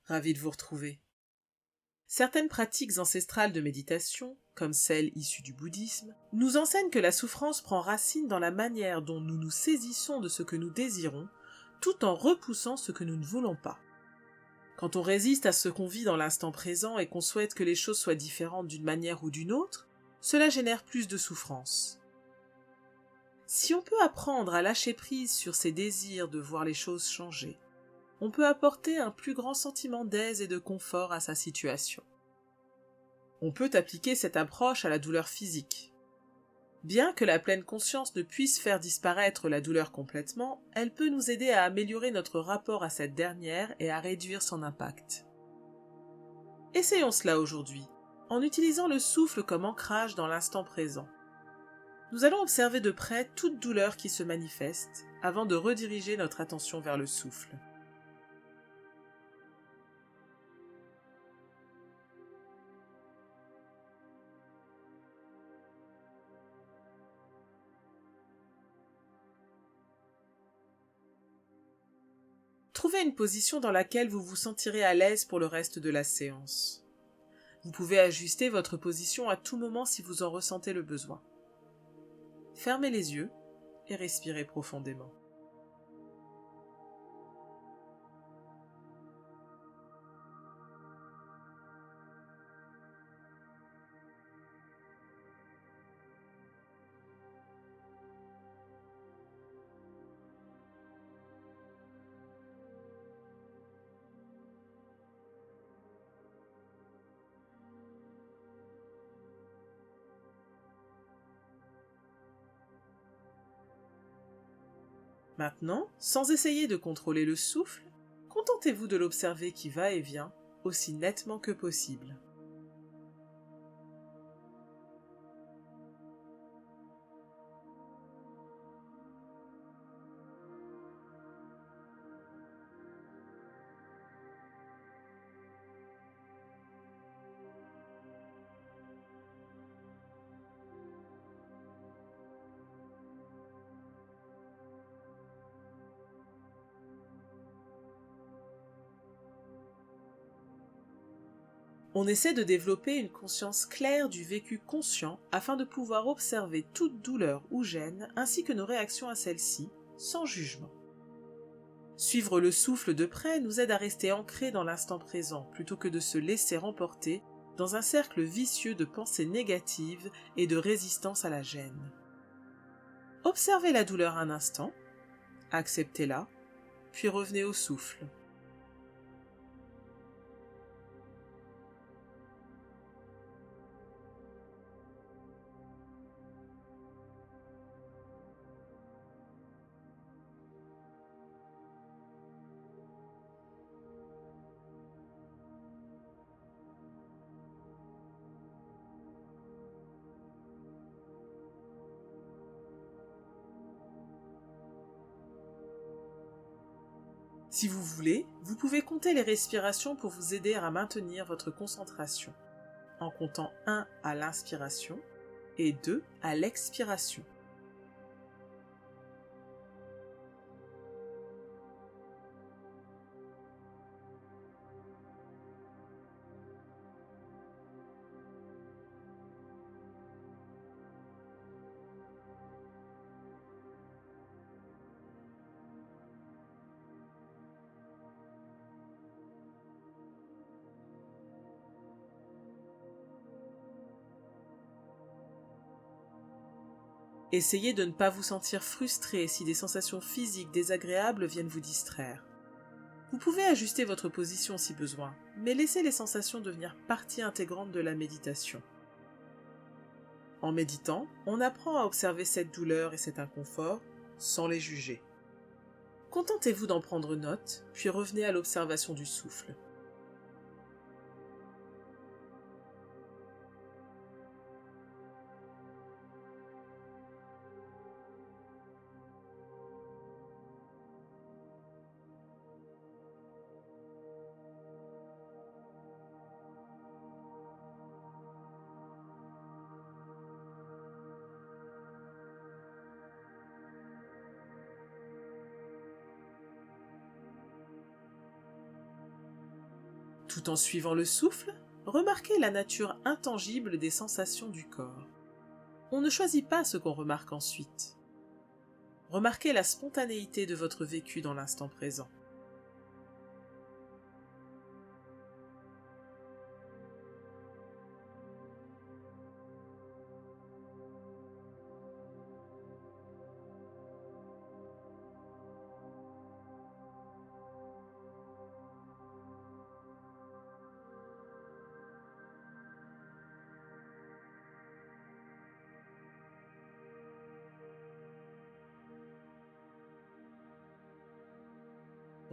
Ravi de vous retrouver. Certaines pratiques ancestrales de méditation, comme celles issues du bouddhisme, nous enseignent que la souffrance prend racine dans la manière dont nous nous saisissons de ce que nous désirons, tout en repoussant ce que nous ne voulons pas. Quand on résiste à ce qu'on vit dans l'instant présent et qu'on souhaite que les choses soient différentes d'une manière ou d'une autre, cela génère plus de souffrance. Si on peut apprendre à lâcher prise sur ces désirs de voir les choses changer, on peut apporter un plus grand sentiment d'aise et de confort à sa situation. On peut appliquer cette approche à la douleur physique. Bien que la pleine conscience ne puisse faire disparaître la douleur complètement, elle peut nous aider à améliorer notre rapport à cette dernière et à réduire son impact. Essayons cela aujourd'hui, en utilisant le souffle comme ancrage dans l'instant présent. Nous allons observer de près toute douleur qui se manifeste avant de rediriger notre attention vers le souffle. Trouvez une position dans laquelle vous vous sentirez à l'aise pour le reste de la séance. Vous pouvez ajuster votre position à tout moment si vous en ressentez le besoin. Fermez les yeux et respirez profondément. Maintenant, sans essayer de contrôler le souffle, contentez-vous de l'observer qui va et vient aussi nettement que possible. On essaie de développer une conscience claire du vécu conscient afin de pouvoir observer toute douleur ou gêne ainsi que nos réactions à celle-ci, sans jugement. Suivre le souffle de près nous aide à rester ancrés dans l'instant présent plutôt que de se laisser emporter dans un cercle vicieux de pensées négatives et de résistance à la gêne. Observez la douleur un instant, acceptez-la, puis revenez au souffle. Si vous voulez, vous pouvez compter les respirations pour vous aider à maintenir votre concentration, en comptant 1 à l'inspiration et 2 à l'expiration. Essayez de ne pas vous sentir frustré si des sensations physiques désagréables viennent vous distraire. Vous pouvez ajuster votre position si besoin, mais laissez les sensations devenir partie intégrante de la méditation. En méditant, on apprend à observer cette douleur et cet inconfort sans les juger. Contentez-vous d'en prendre note, puis revenez à l'observation du souffle. Tout en suivant le souffle, remarquez la nature intangible des sensations du corps. On ne choisit pas ce qu'on remarque ensuite. Remarquez la spontanéité de votre vécu dans l'instant présent.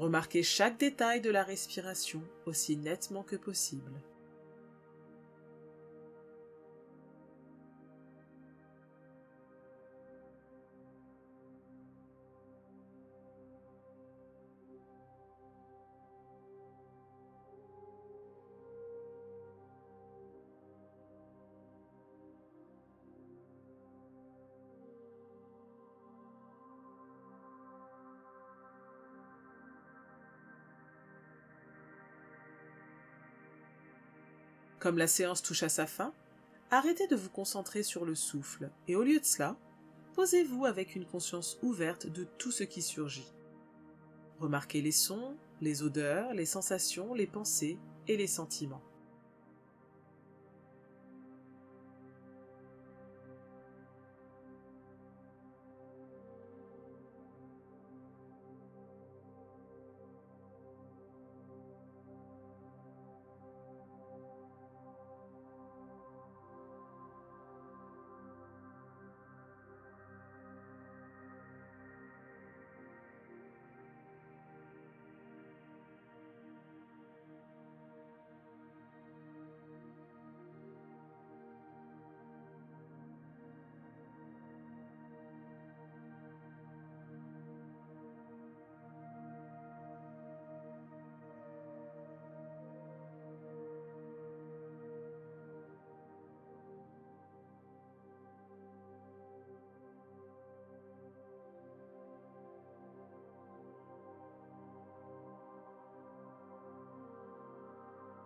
Remarquez chaque détail de la respiration aussi nettement que possible. Comme la séance touche à sa fin, arrêtez de vous concentrer sur le souffle et au lieu de cela, posez-vous avec une conscience ouverte de tout ce qui surgit. Remarquez les sons, les odeurs, les sensations, les pensées et les sentiments.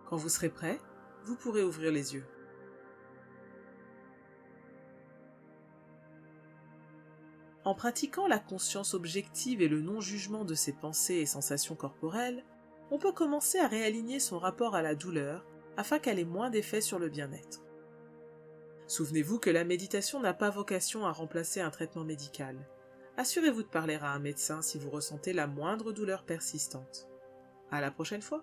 Quand vous serez prêt, vous pourrez ouvrir les yeux. En pratiquant la conscience objective et le non-jugement de ses pensées et sensations corporelles, on peut commencer à réaligner son rapport à la douleur afin qu'elle ait moins d'effet sur le bien-être. Souvenez-vous que la méditation n'a pas vocation à remplacer un traitement médical. Assurez-vous de parler à un médecin si vous ressentez la moindre douleur persistante. À la prochaine fois!